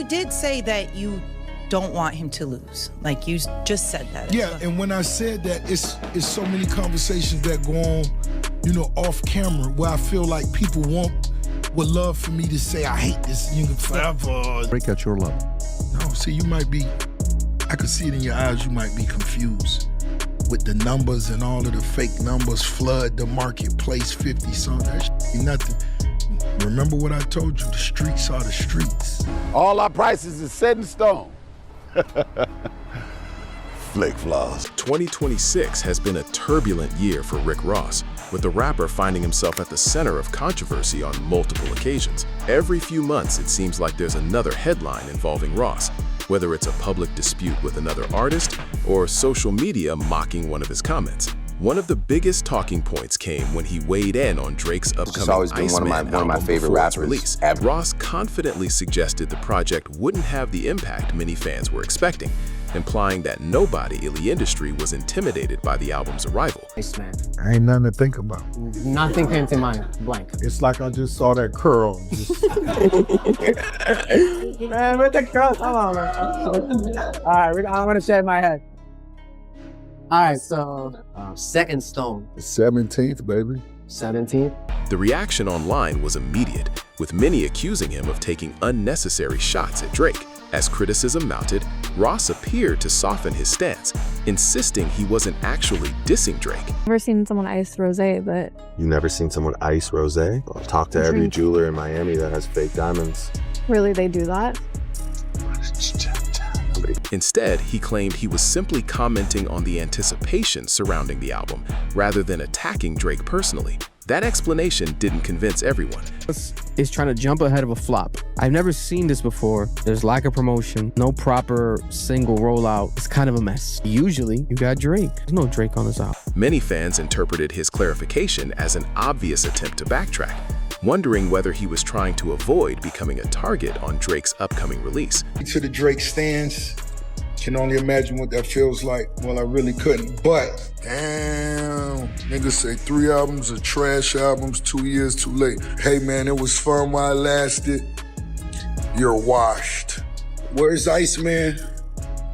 did say that you don't want him to lose. Like, you just said that. Yeah, and when I said that, it's so many conversations that go on, you know, off camera, where I feel like people would love for me to say, I hate this nigga forever. Break at your level. No, see, you might be, I could see it in your eyes, you might be confused with the numbers and all of the fake numbers flood the marketplace, 50 something, that shit be nothing. Remember what I told you, the streets are the streets. All our prices is set in stone. Flick flaws. 2026 has been a turbulent year for Rick Ross, with the rapper finding himself at the center of controversy on multiple occasions. Every few months, it seems like there's another headline involving Ross, whether it's a public dispute with another artist or social media mocking one of his comments. One of the biggest talking points came when he weighed in on Drake's upcoming Iceman album before its release. Ross confidently suggested the project wouldn't have the impact many fans were expecting, implying that nobody in the industry was intimidated by the album's arrival. Iceman. I ain't nothing to think about. Nothing came to mind, blank. It's like I just saw that curl. Man, with the curl, come on, man. All right, I'm gonna shave my head. All right, so Set in Stone. 17th, baby. 17th. The reaction online was immediate, with many accusing him of taking unnecessary shots at Drake. As criticism mounted, Ross appeared to soften his stance, insisting he wasn't actually dissing Drake. I've never seen someone ice rosé, but... You never seen someone ice rosé? I'll talk to every jeweler in Miami that has fake diamonds. Really, they do that? Instead, he claimed he was simply commenting on the anticipation surrounding the album, rather than attacking Drake personally. That explanation didn't convince everyone. Is trying to jump ahead of a flop. I've never seen this before. There's lack of promotion, no proper single rollout. It's kind of a mess. Usually, you got Drake. There's no Drake on this album. Many fans interpreted his clarification as an obvious attempt to backtrack, wondering whether he was trying to avoid becoming a target on Drake's upcoming release. To the Drake stands, can only imagine what that feels like. Well, I really couldn't, but damn, niggas say 3 albums are trash albums, 2 years too late. Hey man, it was fun while it lasted. You're washed. Where's Iceman?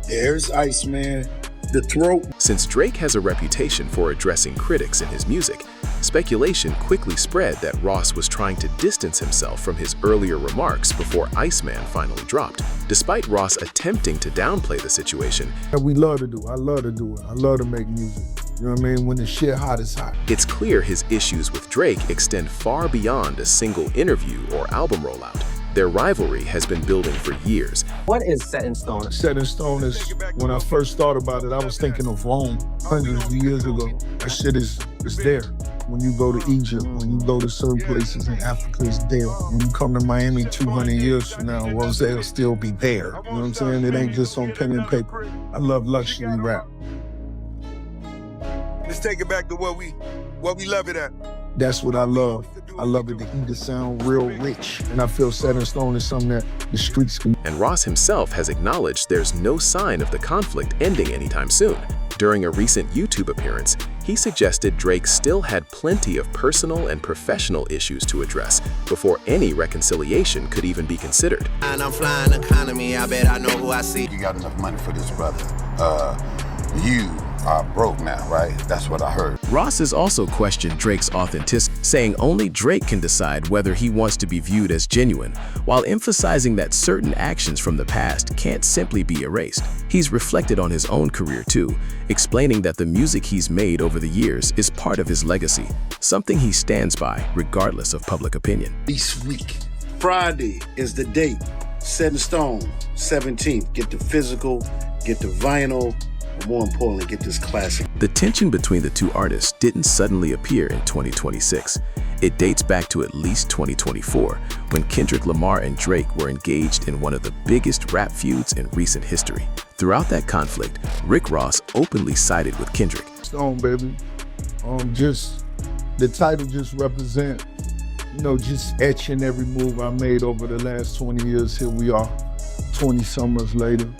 There's Iceman. The throat. Since Drake has a reputation for addressing critics in his music, speculation quickly spread that Ross was trying to distance himself from his earlier remarks before Iceman finally dropped. Despite Ross attempting to downplay the situation, We love to do. I love to do it. I love to make music. You know what I mean? When the shit hot is hot. it's clear his issues with Drake extend far beyond a single interview or album rollout. Their rivalry has been building for years. What is Set in Stone? Set in Stone is, when I first thought about it, I was thinking of Rome hundreds of years ago. That shit is there. When you go to Egypt, when you go to certain places in Africa, it's there. When you come to Miami 200 years from now, Rosé will still be there. You know what I'm saying? It ain't just on pen and paper. I love luxury rap. Let's take it back to what we love it at. That's what I love. I love it to hear it sound real rich. And I feel Set in Stone is something that the streets can. And Ross himself has acknowledged there's no sign of the conflict ending anytime soon. During a recent YouTube appearance, he suggested Drake still had plenty of personal and professional issues to address before any reconciliation could even be considered. And I'm flying economy, I bet I know who I see. You got enough money for this, brother. You are broke now, right? That's what I heard. Ross has also questioned Drake's authenticity, saying only Drake can decide whether he wants to be viewed as genuine, while emphasizing that certain actions from the past can't simply be erased. He's reflected on his own career too, explaining that the music he's made over the years is part of his legacy, something he stands by regardless of public opinion. This week, Friday is the date. Set in Stone, 17th. Get the physical, get the vinyl, but more importantly, get this classic. The tension between the two artists didn't suddenly appear in 2026. It dates back to at least 2024, when Kendrick Lamar and Drake were engaged in one of the biggest rap feuds in recent history. Throughout that conflict, Rick Ross openly sided with Kendrick. Stone, baby. Just, the title just represent, you know, just etching every move I made over the last 20 years. Here we are, 20 summers later.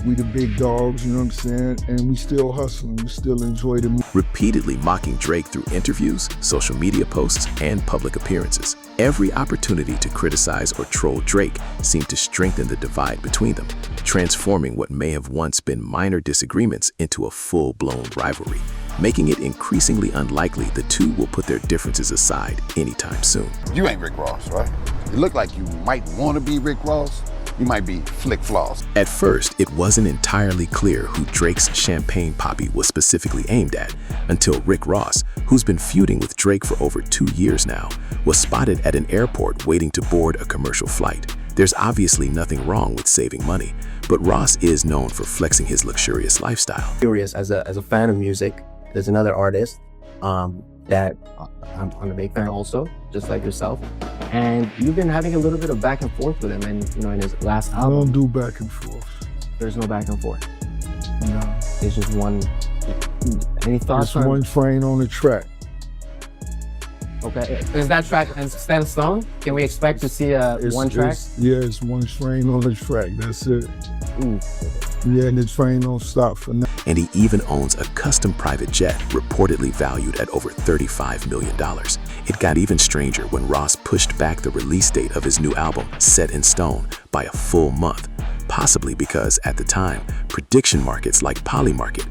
We the big dogs, you know what I'm saying? And we still hustling, we still enjoy the music. Repeatedly mocking Drake through interviews, social media posts, and public appearances. Every opportunity to criticize or troll Drake seemed to strengthen the divide between them, transforming what may have once been minor disagreements into a full-blown rivalry, making it increasingly unlikely the two will put their differences aside anytime soon. You ain't Rick Ross, right? You look like you might want to be Rick Ross. You might be Flick Floss. At first, it wasn't entirely clear who Drake's champagne poppy was specifically aimed at, until Rick Ross, who's been feuding with Drake for over 2 years now, was spotted at an airport waiting to board a commercial flight. There's obviously nothing wrong with saving money, but Ross is known for flexing his luxurious lifestyle. Curious, as a fan of music, there's another artist that I'm a big fan also, just like yourself. And you've been having a little bit of back and forth with him, and in his last album. I don't do back and forth. There's no back and forth. No. It's just one. Any thoughts? It's one frame on the track. Okay. Is that track stand stone? Can we expect to see one track? It's one frame on the track. That's it. Ooh. Yeah, and the train don't stop for now. And he even owns a custom private jet reportedly valued at over $35 million. It got even stranger when Ross pushed back the release date of his new album, Set in Stone, by a full month, possibly because, at the time, prediction markets like Polymarket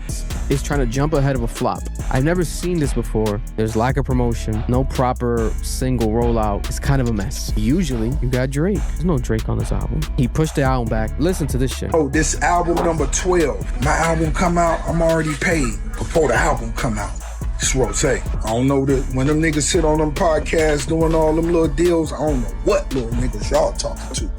is trying to jump ahead of a flop. I've never seen this before. There's lack of promotion, no proper single rollout. It's kind of a mess. Usually, you got Drake. There's no Drake on this album. He pushed the album back. Listen to this shit. Oh, this album number 12. My album come out, I'm already paid before the album come out. It's Rose. I don't know that when them niggas sit on them podcasts doing all them little deals, I don't know what little niggas y'all talking to.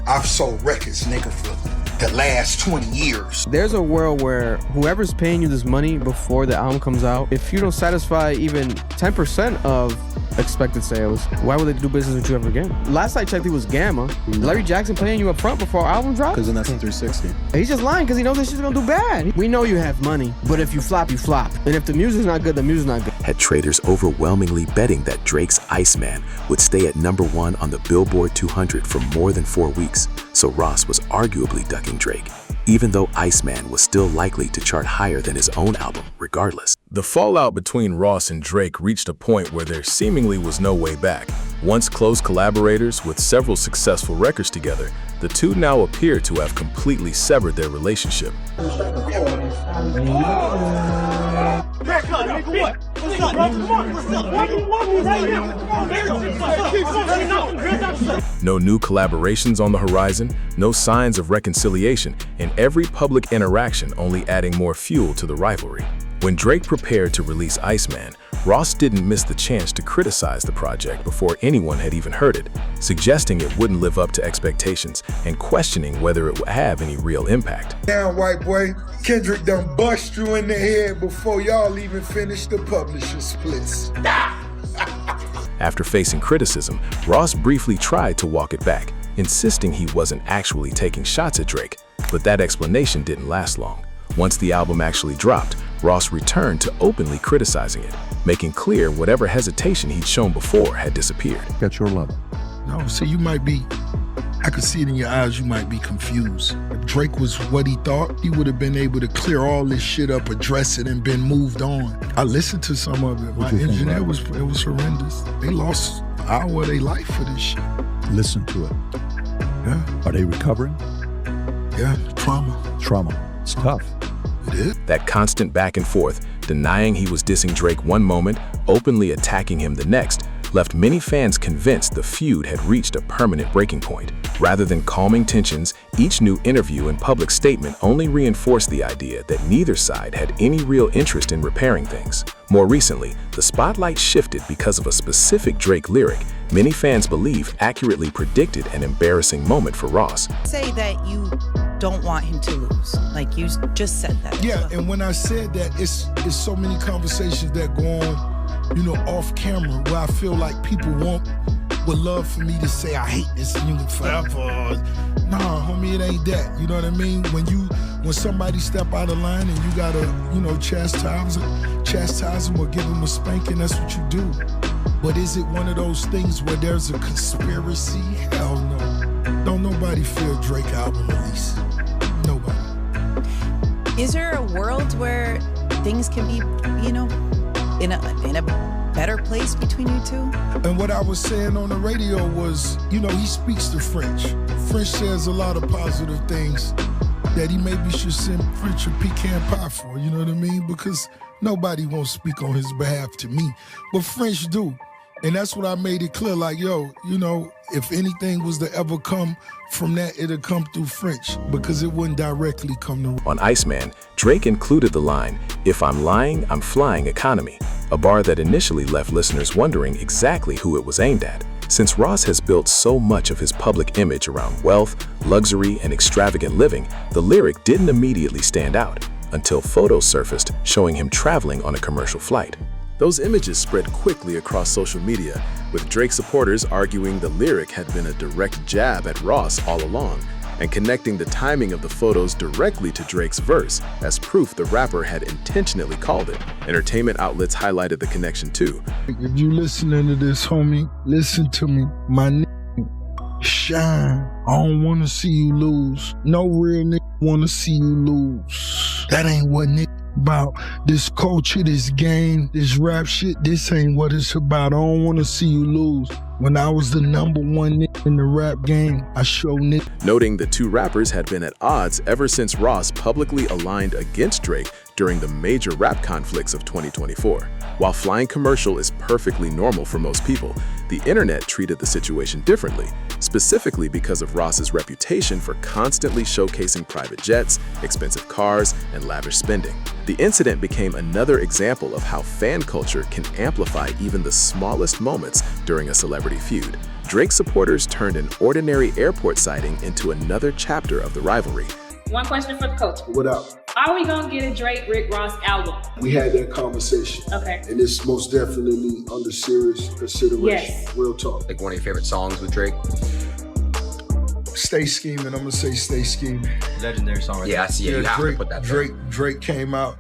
I've sold records, nigga, for the last 20 years. There's a world where whoever's paying you this money before the album comes out, if you don't satisfy even 10% of expected sales, why would they do business with you ever again? Last I checked, it was Gamma. Larry Jackson paying you up front before our album drops? Because then that's a 360. He's just lying because he knows this shit's gonna do bad. We know you have money, but if you flop, you flop. And if the music's not good, the music's not good. Had traders overwhelmingly betting that Drake's Iceman would stay at #1 on the Billboard 200 for more than 4 weeks, so Ross was arguably ducking Drake, even though Iceman was still likely to chart higher than his own album regardless. The fallout between Ross and Drake reached a point where there seemingly was no way back. Once close collaborators with several successful records together, the two now appear to have completely severed their relationship. No new collaborations on the horizon, no signs of reconciliation, and every public interaction only adding more fuel to the rivalry. When Drake prepared to release Iceman, Ross didn't miss the chance to criticize the project before anyone had even heard it, suggesting it wouldn't live up to expectations and questioning whether it would have any real impact. Damn, white boy, Kendrick done bust you in the head before y'all even finish the publisher splits. After facing criticism, Ross briefly tried to walk it back, insisting he wasn't actually taking shots at Drake, but that explanation didn't last long. Once the album actually dropped, Ross returned to openly criticizing it, making clear whatever hesitation he'd shown before had disappeared. At your level. No, see, you might be, I could see it in your eyes, you might be confused. If Drake was what he thought, he would have been able to clear all this shit up, address it, and been moved on. I listened to some of it. My engineer it was horrendous. They lost an hour of their life for this shit. Listen to it. Yeah. Are they recovering? Yeah, trauma. Trauma. It's tough. It is. That constant back and forth, denying he was dissing Drake one moment, openly attacking him the next, left many fans convinced the feud had reached a permanent breaking point. Rather than calming tensions, each new interview and public statement only reinforced the idea that neither side had any real interest in repairing things. More recently, the spotlight shifted because of a specific Drake lyric many fans believe accurately predicted an embarrassing moment for Ross. Say that you don't want him to lose, like you just said that. Yeah, and when I said that, it's so many conversations that go on, you know, off camera, where I feel like people would love for me to say I hate this unit forever. Nah, homie, it ain't that. You know what I mean? When somebody step out of line and you gotta, you know, chastise them or give them a spanking, that's what you do. But is it one of those things where there's a conspiracy? Hell no. Don't nobody fear Drake album release. nobody. Is there a world where things can be, you know, in a better place between you two? And what I was saying on the radio was, you know, he speaks to French. French says a lot of positive things that he maybe should send French a pecan pie for, you know what I mean? Because nobody won't speak on his behalf to me, but French do. And that's what I made it clear, like, yo, you know, if anything was to ever come from that, it'll come through French, because it wouldn't directly come to... On Iceman, Drake included the line, "If I'm lying, I'm flying economy," a bar that initially left listeners wondering exactly who it was aimed at. Since Ross has built so much of his public image around wealth, luxury, and extravagant living, the lyric didn't immediately stand out until photos surfaced showing him traveling on a commercial flight. Those images spread quickly across social media, with Drake supporters arguing the lyric had been a direct jab at Ross all along, and connecting the timing of the photos directly to Drake's verse as proof the rapper had intentionally called it. Entertainment outlets highlighted the connection too. If you listening to this, homie, listen to me. My nigga, shine. I don't want to see you lose. No real nigga want to see you lose. That ain't what nigga about. This culture, this game, this rap shit, this ain't what it's about. I don't want to see you lose. When I was the #1 nigga in the rap game, I showed nigga. Noting the two rappers had been at odds ever since Ross publicly aligned against Drake during the major rap conflicts of 2024. While flying commercial is perfectly normal for most people, the internet treated the situation differently, specifically because of Ross's reputation for constantly showcasing private jets, expensive cars, and lavish spending. The incident became another example of how fan culture can amplify even the smallest moments during a celebrity feud. Drake supporters turned an ordinary airport sighting into another chapter of the rivalry. One question for the coach. What up? Are we gonna get a Drake Rick Ross album? We had that conversation. Okay. And it's most definitely under serious consideration. Yes. Real talk. Like one of your favorite songs with Drake? Stay Scheming. I'm gonna say Stay Scheming. Legendary song right there. Yeah, I see it. You have to put that there. Drake came out.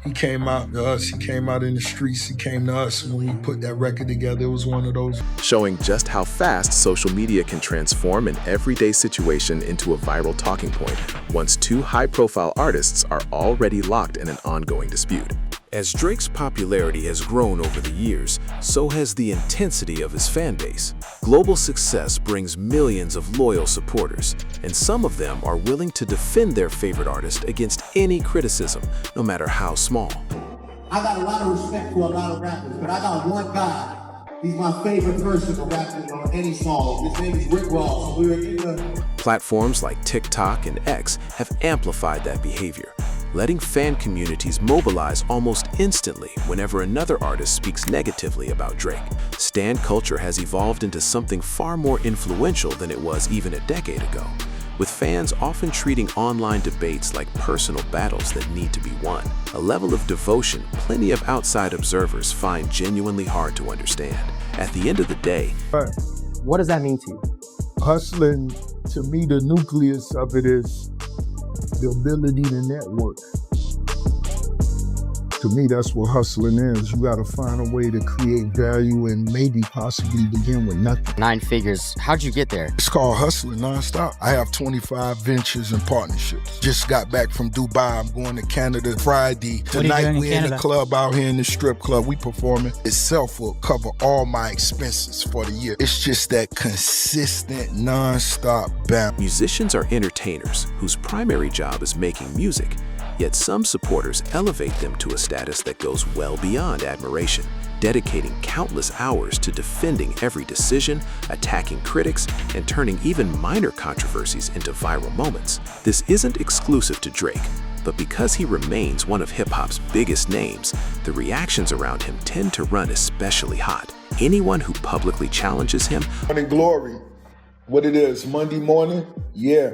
He came out to us. He came out in the streets. He came to us when we put that record together. It was one of those. Showing just how fast social media can transform an everyday situation into a viral talking point once two high-profile artists are already locked in an ongoing dispute. As Drake's popularity has grown over the years, so has the intensity of his fan base. Global success brings millions of loyal supporters, and some of them are willing to defend their favorite artist against any criticism, no matter how small. I got a lot of respect for a lot of rappers, but I got one guy. He's my favorite person to rap on any song. His name is Rick Ross. We were in the... Platforms like TikTok and X have amplified that behavior, letting fan communities mobilize almost instantly whenever another artist speaks negatively about Drake. Stan culture has evolved into something far more influential than it was even a decade ago, with fans often treating online debates like personal battles that need to be won, a level of devotion plenty of outside observers find genuinely hard to understand. At the end of the day, what does that mean to you? Hustling, to me, the nucleus of it is the ability to network. To me, that's what hustling is. You gotta find a way to create value and maybe possibly begin with nothing. 9 figures, how'd you get there? It's called hustling nonstop. I have 25 ventures and partnerships. Just got back from Dubai. I'm going to Canada Friday. Tonight we in the club out here in the strip club. We performing. Itself will cover all my expenses for the year. It's just that consistent, nonstop bounce. Musicians are entertainers whose primary job is making music. Yet some supporters elevate them to a status that goes well beyond admiration, dedicating countless hours to defending every decision, attacking critics, and turning even minor controversies into viral moments. This isn't exclusive to Drake, but because he remains one of hip-hop's biggest names, the reactions around him tend to run especially hot. Anyone who publicly challenges him... Morning Glory, what it is, Monday morning? Yeah.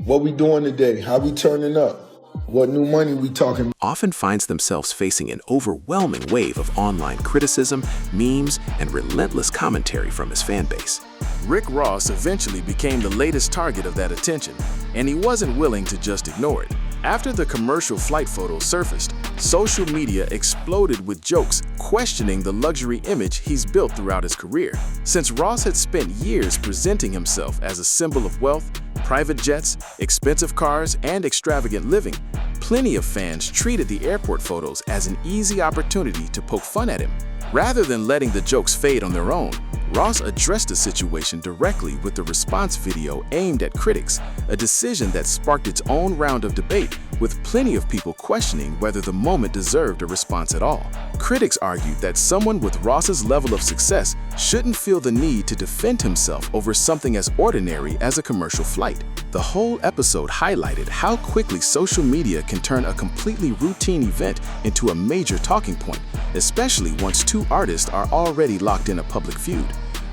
What we doing today? How we turning up? What new money we talking? Often finds themselves facing an overwhelming wave of online criticism, memes, and relentless commentary from his fan base. Rick Ross eventually became the latest target of that attention, and he wasn't willing to just ignore it. After the commercial flight photos surfaced, social media exploded with jokes questioning the luxury image he's built throughout his career. Since Ross had spent years presenting himself as a symbol of wealth, private jets, expensive cars, and extravagant living, plenty of fans treated the airport photos as an easy opportunity to poke fun at him. Rather than letting the jokes fade on their own, Ross addressed the situation directly with the response video aimed at critics, a decision that sparked its own round of debate, with plenty of people questioning whether the moment deserved a response at all. Critics argued that someone with Ross's level of success shouldn't feel the need to defend himself over something as ordinary as a commercial flight. The whole episode highlighted how quickly social media can turn a completely routine event into a major talking point, especially once two artists are already locked in a public feud,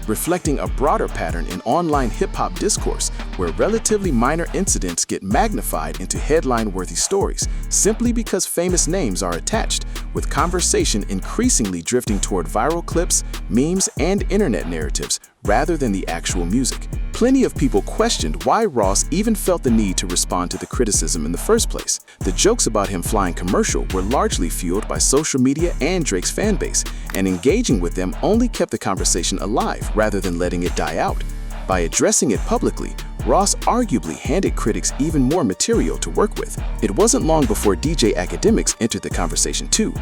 reflecting a broader pattern in online hip-hop discourse where relatively minor incidents get magnified into headline-worthy stories simply because famous names are attached, with conversation increasingly drifting toward viral clips, memes, and internet narratives rather than the actual music. Plenty of people questioned why Ross even felt the need to respond to the criticism in the first place. The jokes about him flying commercial were largely fueled by social media and Drake's fan base, and engaging with them only kept the conversation alive rather than letting it die out. By addressing it publicly, Ross arguably handed critics even more material to work with. It wasn't long before DJ Academics entered the conversation too.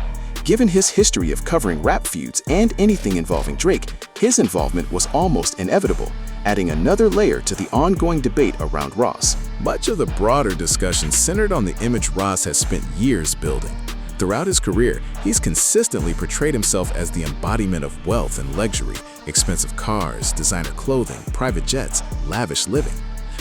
Given his history of covering rap feuds and anything involving Drake, his involvement was almost inevitable, adding another layer to the ongoing debate around Ross. Much of the broader discussion centered on the image Ross has spent years building. Throughout his career, he's consistently portrayed himself as the embodiment of wealth and luxury, expensive cars, designer clothing, private jets, lavish living.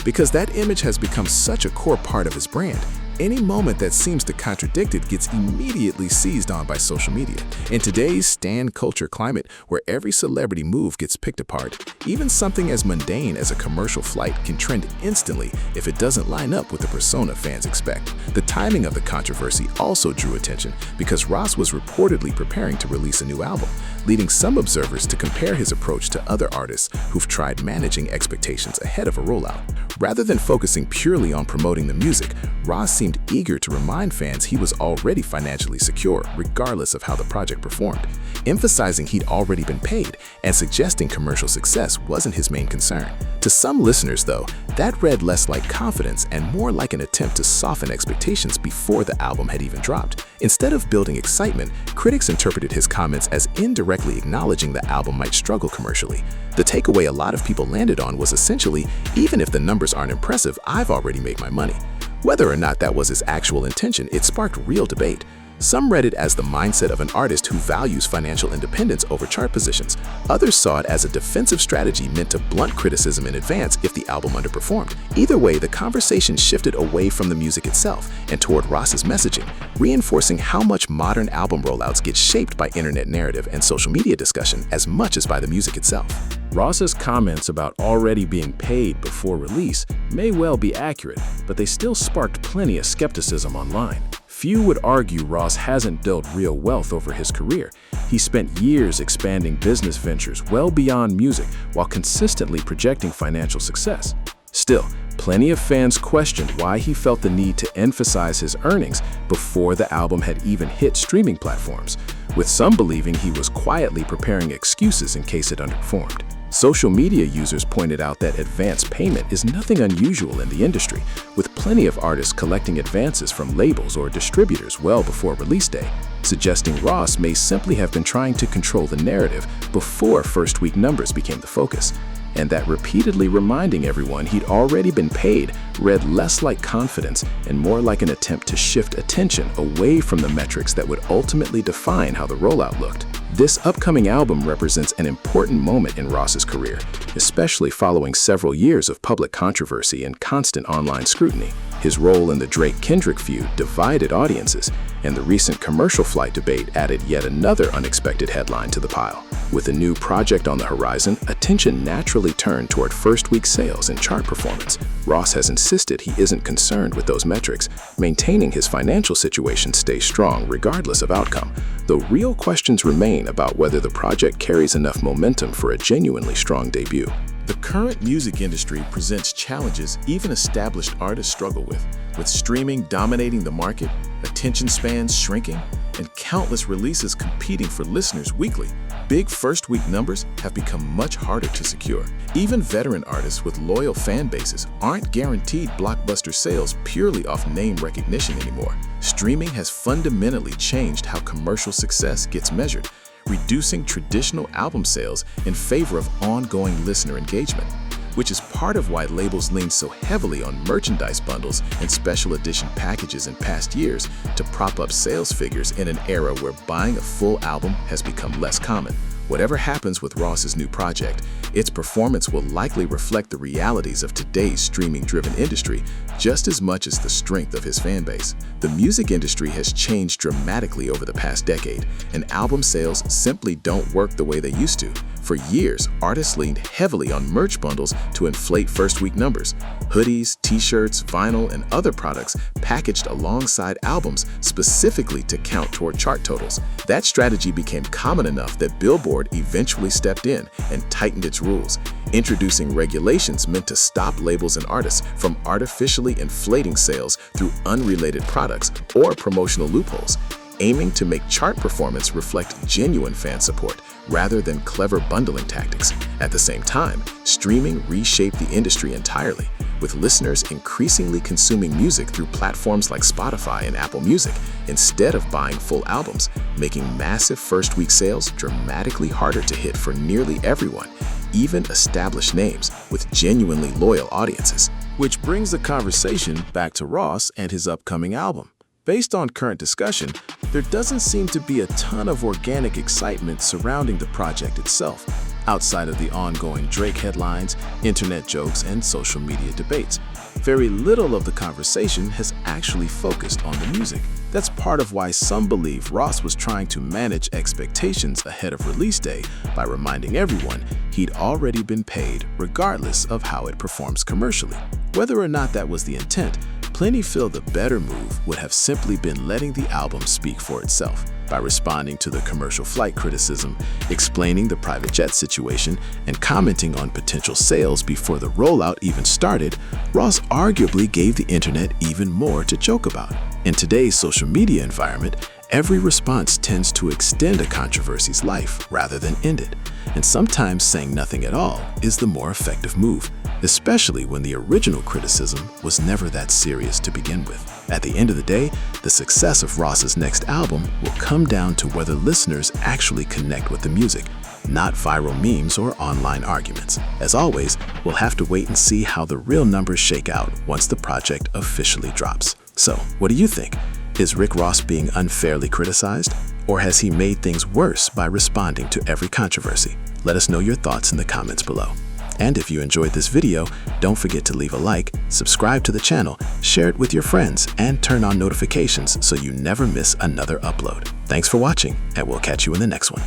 Because that image has become such a core part of his brand, any moment that seems to contradict it gets immediately seized on by social media. In today's stan culture climate, where every celebrity move gets picked apart, even something as mundane as a commercial flight can trend instantly if it doesn't line up with the persona fans expect. The timing of the controversy also drew attention because Ross was reportedly preparing to release a new album, leading some observers to compare his approach to other artists who've tried managing expectations ahead of a rollout. Rather than focusing purely on promoting the music, Ross seemed eager to remind fans he was already financially secure regardless of how the project performed, emphasizing he'd already been paid and suggesting commercial success wasn't his main concern. To some listeners, though, that read less like confidence and more like an attempt to soften expectations before the album had even dropped. Instead of building excitement, critics interpreted his comments as indirectly acknowledging the album might struggle commercially. The takeaway a lot of people landed on was essentially, even if the numbers aren't impressive, I've already made my money. Whether or not that was his actual intention, it sparked real debate. Some read it as the mindset of an artist who values financial independence over chart positions. Others saw it as a defensive strategy meant to blunt criticism in advance if the album underperformed. Either way, the conversation shifted away from the music itself and toward Ross's messaging, reinforcing how much modern album rollouts get shaped by internet narrative and social media discussion as much as by the music itself. Ross's comments about already being paid before release may well be accurate, but they still sparked plenty of skepticism online. Few would argue Ross hasn't built real wealth over his career. He spent years expanding business ventures well beyond music while consistently projecting financial success. Still, plenty of fans questioned why he felt the need to emphasize his earnings before the album had even hit streaming platforms, with some believing he was quietly preparing excuses in case it underperformed. Social media users pointed out that advance payment is nothing unusual in the industry, with plenty of artists collecting advances from labels or distributors well before release day, suggesting Ross may simply have been trying to control the narrative before first-week numbers became the focus. And that repeatedly reminding everyone he'd already been paid read less like confidence and more like an attempt to shift attention away from the metrics that would ultimately define how the rollout looked. This upcoming album represents an important moment in Ross's career, especially following several years of public controversy and constant online scrutiny. His role in the Drake-Kendrick feud divided audiences, and the recent commercial flight debate added yet another unexpected headline to the pile. With a new project on the horizon, attention naturally turned toward first-week sales and chart performance. Ross has insisted he isn't concerned with those metrics, maintaining his financial situation stays strong regardless of outcome, though real questions remain about whether the project carries enough momentum for a genuinely strong debut. The current music industry presents challenges even established artists struggle with streaming dominating the market, attention spans shrinking, and countless releases competing for listeners weekly, big first-week numbers have become much harder to secure. Even veteran artists with loyal fan bases aren't guaranteed blockbuster sales purely off name recognition anymore. Streaming has fundamentally changed how commercial success gets measured, reducing traditional album sales in favor of ongoing listener engagement, which is part of why labels lean so heavily on merchandise bundles and special edition packages in past years to prop up sales figures in an era where buying a full album has become less common. Whatever happens with Ross's new project, its performance will likely reflect the realities of today's streaming-driven industry just as much as the strength of his fan base. The music industry has changed dramatically over the past decade, and album sales simply don't work the way they used to. For years, artists leaned heavily on merch bundles to inflate first-week numbers. Hoodies, t-shirts, vinyl, and other products packaged alongside albums specifically to count toward chart totals. That strategy became common enough that Billboard eventually stepped in and tightened its rules, introducing regulations meant to stop labels and artists from artificially inflating sales through unrelated products or promotional loopholes, aiming to make chart performance reflect genuine fan support rather than clever bundling tactics. At the same time, streaming reshaped the industry entirely, with listeners increasingly consuming music through platforms like Spotify and Apple Music instead of buying full albums, making massive first-week sales dramatically harder to hit for nearly everyone, even established names with genuinely loyal audiences. Which brings the conversation back to Ross and his upcoming album. Based on current discussion, there doesn't seem to be a ton of organic excitement surrounding the project itself, outside of the ongoing Drake headlines, internet jokes, and social media debates. Very little of the conversation has actually focused on the music. That's part of why some believe Ross was trying to manage expectations ahead of release day by reminding everyone he'd already been paid regardless of how it performs commercially. Whether or not that was the intent, plenty feel the better move would have simply been letting the album speak for itself. By responding to the commercial flight criticism, explaining the private jet situation, and commenting on potential sales before the rollout even started, Ross arguably gave the internet even more to joke about. In today's social media environment, every response tends to extend a controversy's life rather than end it. And sometimes saying nothing at all is the more effective move, especially when the original criticism was never that serious to begin with. At the end of the day, the success of Ross's next album will come down to whether listeners actually connect with the music, not viral memes or online arguments. As always, we'll have to wait and see how the real numbers shake out once the project officially drops. So, what do you think? Is Rick Ross being unfairly criticized? Or has he made things worse by responding to every controversy? Let us know your thoughts in the comments below. And if you enjoyed this video, don't forget to leave a like, subscribe to the channel, share it with your friends, and turn on notifications so you never miss another upload. Thanks for watching, and we'll catch you in the next one.